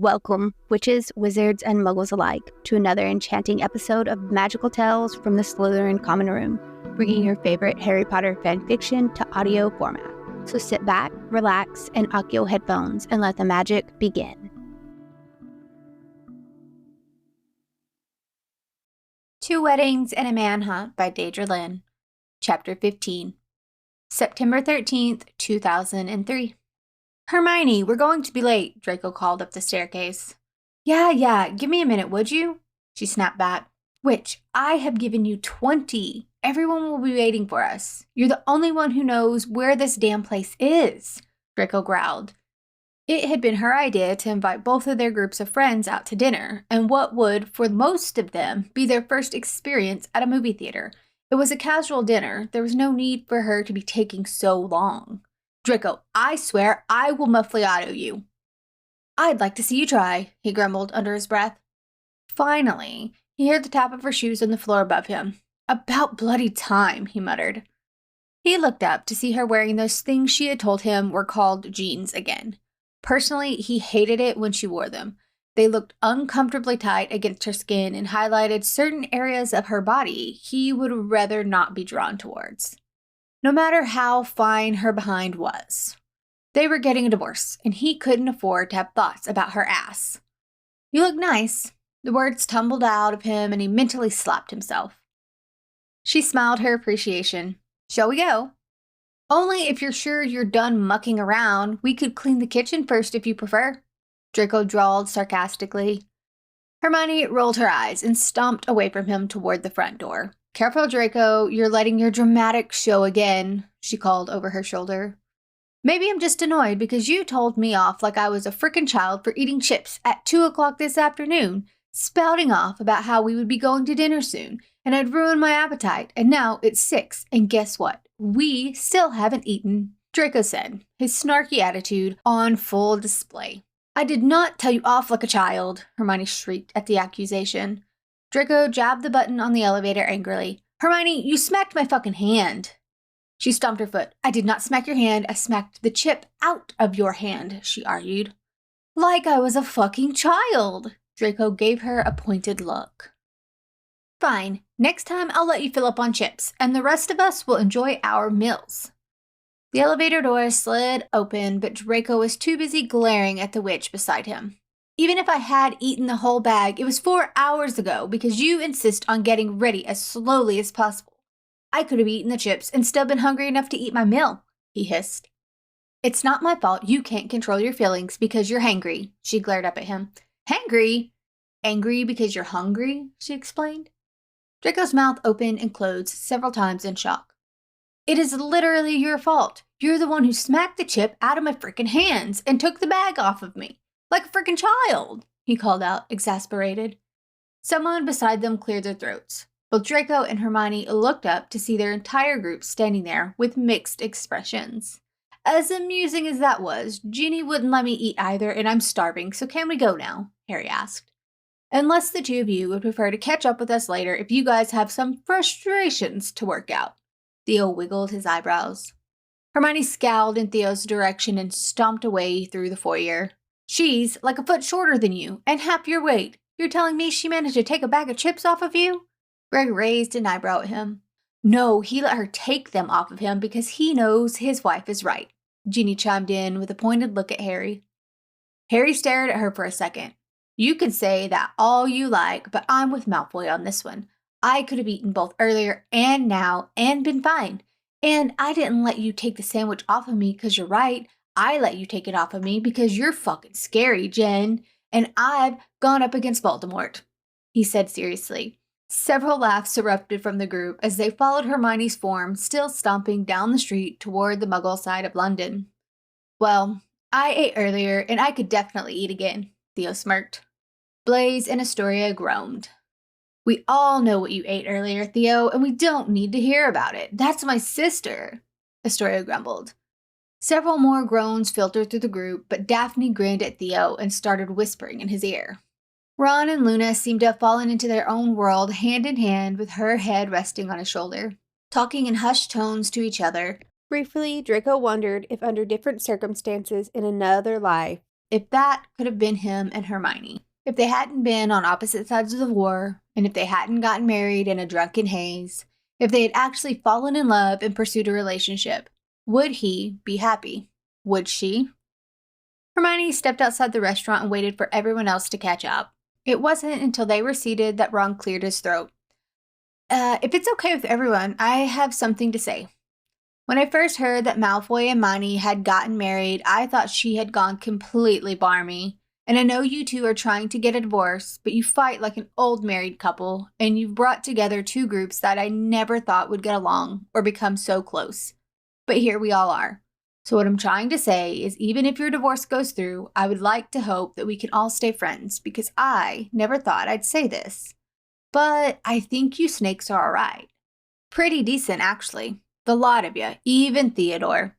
Welcome, witches, wizards, and muggles alike, to another enchanting episode of Magical Tales from the Slytherin Common Room, bringing your favorite Harry Potter fanfiction to audio format. So sit back, relax, and Accio headphones, and let the magic begin. Two Weddings and a Manhunt by Deydralinne. Chapter 15. September 13th, 2003. Hermione, we're going to be late, Draco called up the staircase. Yeah, give me a minute, would you? She snapped back. Witch, I have given you 20. Everyone will be waiting for us. You're the only one who knows where this damn place is, Draco growled. It had been her idea to invite both of their groups of friends out to dinner, and what would, for most of them, be their first experience at a movie theater. It was a casual dinner. There was no need for her to be taking so long. Draco, I swear I will muffliato you. I'd like to see you try, he grumbled under his breath. Finally, he heard the tap of her shoes on the floor above him. About bloody time, he muttered. He looked up to see her wearing those things she had told him were called jeans again. Personally, he hated it when she wore them. They looked uncomfortably tight against her skin and highlighted certain areas of her body he would rather not be drawn towards. No matter how fine her behind was. They were getting a divorce, and he couldn't afford to have thoughts about her ass. You look nice. The words tumbled out of him, and he mentally slapped himself. She smiled her appreciation. Shall we go? Only if you're sure you're done mucking around. We could clean the kitchen first if you prefer, Draco drawled sarcastically. Hermione rolled her eyes and stomped away from him toward the front door. Careful, Draco, you're letting your dramatic show again, she called over her shoulder. Maybe I'm just annoyed because you told me off like I was a frickin' child for eating chips at 2 o'clock this afternoon, spouting off about how we would be going to dinner soon, and I'd ruined my appetite, and now it's 6, and guess what? We still haven't eaten, Draco said, his snarky attitude on full display. I did not tell you off like a child, Hermione shrieked at the accusation. Draco jabbed the button on the elevator angrily. Hermione, you smacked my fucking hand. She stomped her foot. I did not smack your hand. I smacked the chip out of your hand, she argued. Like I was a fucking child. Draco gave her a pointed look. Fine. Next time I'll let you fill up on chips, and the rest of us will enjoy our meals. The elevator door slid open, but Draco was too busy glaring at the witch beside him. Even if I had eaten the whole bag, it was 4 hours ago because you insist on getting ready as slowly as possible. I could have eaten the chips and still been hungry enough to eat my meal, he hissed. It's not my fault you can't control your feelings because you're hangry, she glared up at him. Hangry? Angry because you're hungry, she explained. Draco's mouth opened and closed several times in shock. It is literally your fault. You're the one who smacked the chip out of my frickin' hands and took the bag off of me. Like a frickin' child, he called out, exasperated. Someone beside them cleared their throats. Both Draco and Hermione looked up to see their entire group standing there with mixed expressions. As amusing as that was, Ginny wouldn't let me eat either, and I'm starving, so can we go now? Harry asked. Unless the two of you would prefer to catch up with us later if you guys have some frustrations to work out. Theo wiggled his eyebrows. Hermione scowled in Theo's direction and stomped away through the foyer. She's like a foot shorter than you, and half your weight. You're telling me she managed to take a bag of chips off of you? Greg raised an eyebrow at him. No, he let her take them off of him because he knows his wife is right. Ginny chimed in with a pointed look at Harry. Harry stared at her for a second. You can say that all you like, but I'm with Malfoy on this one. I could have eaten both earlier and now and been fine. And I didn't let you take the sandwich off of me because you're right. I let you take it off of me because you're fucking scary, Jen. And I've gone up against Voldemort, he said seriously. Several laughs erupted from the group as they followed Hermione's form, still stomping down the street toward the Muggle side of London. Well, I ate earlier, and I could definitely eat again, Theo smirked. Blaise and Astoria groaned. We all know what you ate earlier, Theo, and we don't need to hear about it. That's my sister, Astoria grumbled. Several more groans filtered through the group, but Daphne grinned at Theo and started whispering in his ear. Ron and Luna seemed to have fallen into their own world hand in hand with her head resting on his shoulder, talking in hushed tones to each other. Briefly, Draco wondered if under different circumstances in another life, if that could have been him and Hermione. If they hadn't been on opposite sides of the war, and if they hadn't gotten married in a drunken haze, if they had actually fallen in love and pursued a relationship, would he be happy? Would she? Hermione stepped outside the restaurant and waited for everyone else to catch up. It wasn't until they were seated that Ron cleared his throat. If it's okay with everyone, I have something to say. When I first heard that Malfoy and Hermione had gotten married, I thought she had gone completely barmy. And I know you two are trying to get a divorce, but you fight like an old married couple, and you've brought together two groups that I never thought would get along or become so close. But here we all are. So what I'm trying to say is even if your divorce goes through, I would like to hope that we can all stay friends, because I never thought I'd say this. But I think you snakes are all right. Pretty decent, actually. The lot of you, even Theodore.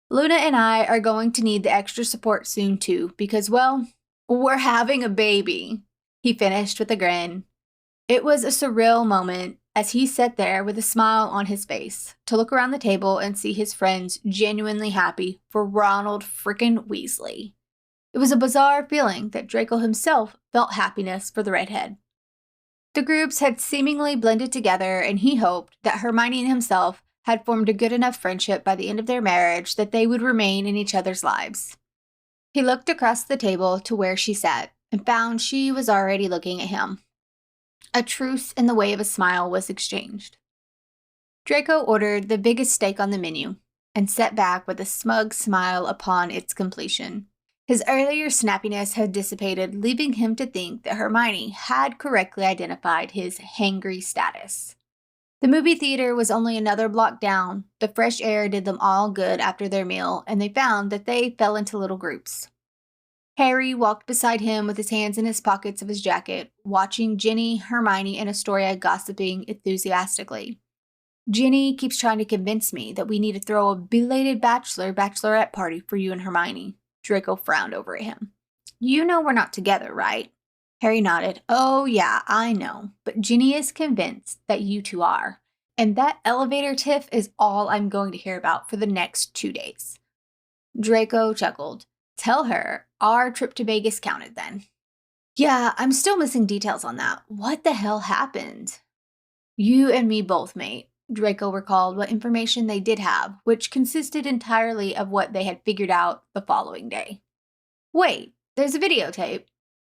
Luna and I are going to need the extra support soon too, because, well, we're having a baby, he finished with a grin. It was a surreal moment as he sat there with a smile on his face to look around the table and see his friends genuinely happy for Ronald frickin' Weasley. It was a bizarre feeling that Draco himself felt happiness for the redhead. The groups had seemingly blended together, and he hoped that Hermione and himself had formed a good enough friendship by the end of their marriage that they would remain in each other's lives. He looked across the table to where she sat and found she was already looking at him. A truce in the way of a smile was exchanged. Draco ordered the biggest steak on the menu and sat back with a smug smile upon its completion. His earlier snappiness had dissipated, leaving him to think that Hermione had correctly identified his hangry status. The movie theater was only another block down. The fresh air did them all good after their meal, and they found that they fell into little groups. Harry walked beside him with his hands in his pockets of his jacket, watching Ginny, Hermione, and Astoria gossiping enthusiastically. Ginny keeps trying to convince me that we need to throw a belated bachelorette party for you and Hermione. Draco frowned over at him. You know we're not together, right? Harry nodded. Oh yeah, I know, but Ginny is convinced that you two are, and that elevator tiff is all I'm going to hear about for the next 2 days. Draco chuckled. Tell her our trip to Vegas counted then. Yeah, I'm still missing details on that. What the hell happened? You and me both, mate. Draco recalled what information they did have, which consisted entirely of what they had figured out the following day. Wait, there's a videotape.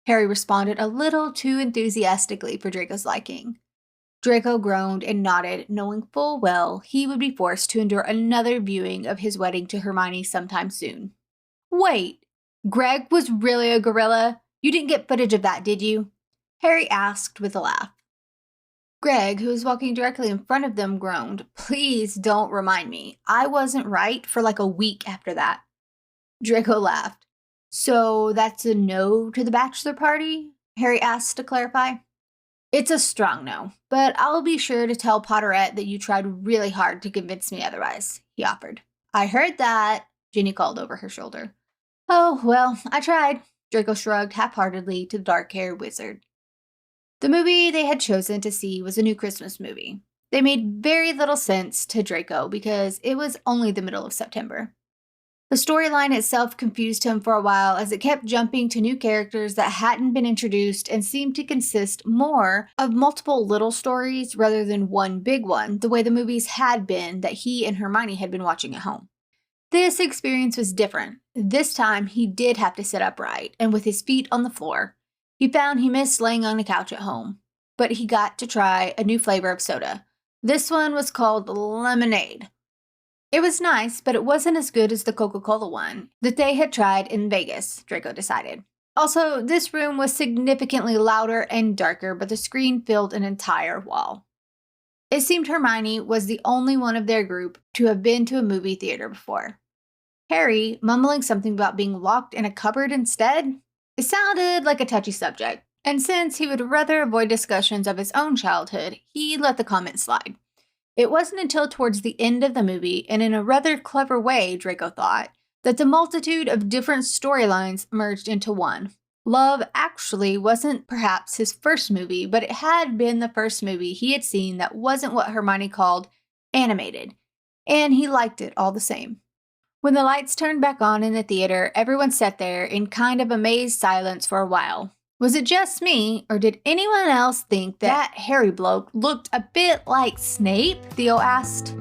Harry responded a little too enthusiastically for Draco's liking. Draco groaned and nodded, knowing full well he would be forced to endure another viewing of his wedding to Hermione sometime soon. Wait, Greg was really a gorilla? You didn't get footage of that, did you? Harry asked with a laugh. Greg, who was walking directly in front of them, groaned. Please don't remind me. I wasn't right for like a week after that. Draco laughed. So that's a no to the bachelor party? Harry asked to clarify. It's a strong no, but I'll be sure to tell Potterette that you tried really hard to convince me otherwise, he offered. I heard that, Ginny called over her shoulder. Oh, well, I tried, Draco shrugged half-heartedly to the dark-haired wizard. The movie they had chosen to see was a new Christmas movie. They made very little sense to Draco because it was only the middle of September. The storyline itself confused him for a while as it kept jumping to new characters that hadn't been introduced and seemed to consist more of multiple little stories rather than one big one, the way the movies had been that he and Hermione had been watching at home. This experience was different. This time he did have to sit upright and with his feet on the floor. He found he missed laying on a couch at home, but he got to try a new flavor of soda. This one was called lemonade. It was nice, but it wasn't as good as the Coca-Cola one that they had tried in Vegas, Draco decided. Also, this room was significantly louder and darker, but the screen filled an entire wall. It seemed Hermione was the only one of their group to have been to a movie theater before. Harry, mumbling something about being locked in a cupboard instead, it sounded like a touchy subject, and since he would rather avoid discussions of his own childhood, he let the comment slide. It wasn't until towards the end of the movie, and in a rather clever way, Draco thought, that the multitude of different storylines merged into one. Love actually wasn't perhaps his first movie, but it had been the first movie he had seen that wasn't what Hermione called animated, and he liked it all the same. When the lights turned back on in the theater, everyone sat there in kind of amazed silence for a while. Was it just me, or did anyone else think that Harry bloke looked a bit like Snape? Theo asked.